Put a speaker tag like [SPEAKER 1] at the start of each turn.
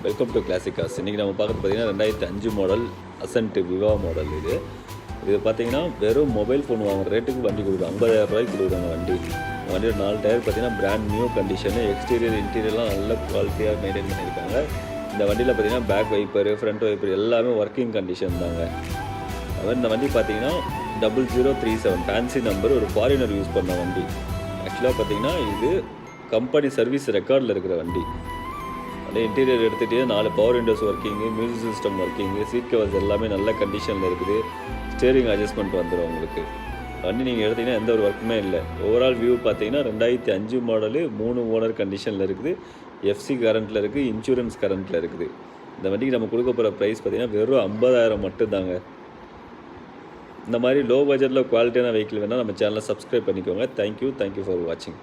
[SPEAKER 1] Welcome to classic cars. இன்றைக்கி நம்ம பார்க்குறது பார்த்திங்கன்னா 2005 மாடல் அசன்ட் விவா மாடல். இது பார்த்திங்கன்னா வெறும் மொபைல் ஃபோன் வாங்குற ரேட்டுக்கு வண்டி கொடுக்குறோம். 50,000 ரூபாய்க்கு கொடுக்குறாங்க வண்டி. வண்டியோட 4 டயர் பார்த்திங்கன்னா பிராண்ட் நியூ கண்டிஷனு. எக்ஸ்டீரியர் இன்டீரியர்லாம் நல்ல குவாலிட்டியாக மெயின்டைன் பண்ணியிருக்காங்க. இந்த வண்டியில் பார்த்திங்கன்னா பேக் வைப்பர், ஃப்ரண்ட் வைப்பர் எல்லாமே ஒர்க்கிங் கண்டிஷன் தாங்க. அதாவது இந்த வண்டி பார்த்திங்கன்னா 0037 ஃபேன்சி நம்பர், ஒரு ஃபாரினர் யூஸ் பண்ண வண்டி. ஆக்சுவலாக பார்த்திங்கன்னா இது கம்பெனி சர்வீஸ் ரெக்கார்டில் இருக்கிற வண்டி. அப்படியே இன்டீரியர் எடுத்துகிட்டே 4 power windows working, music system working, seat covers எல்லாமே நல்ல கண்டிஷனில் இருக்குது. ஸ்டேரிங் அட்ஜஸ்ட்மெண்ட் வந்துடும் உங்களுக்கு. வண்டி நீங்கள் எடுத்திங்கன்னா எந்த ஒரு ஒர்க்குமே இல்லை. ஓவரால் வியூ பார்த்தீங்கன்னா 2005 மாடலு, 3 ஓனர் கண்டிஷனில் இருக்குது. எஃப்சி கரண்ட்டில் இருக்குது, இன்சூரன்ஸ் கரண்ட்டில் இருக்குது. இந்த வண்டிக்கு நம்ம கொடுக்க போகிற ப்ரைஸ் பார்த்திங்கன்னா வெறும் 50,000 மட்டும்தாங்க. இந்த மாதிரி லோ பட்ஜெட்டில் குவாலிட்டியான வெஹிக்கிள் வேணால் நம்ம சேனலை சப்ஸ்கிரைப் பண்ணிக்கோங்க. தேங்க்யூ ஃபார் வாட்சிங்.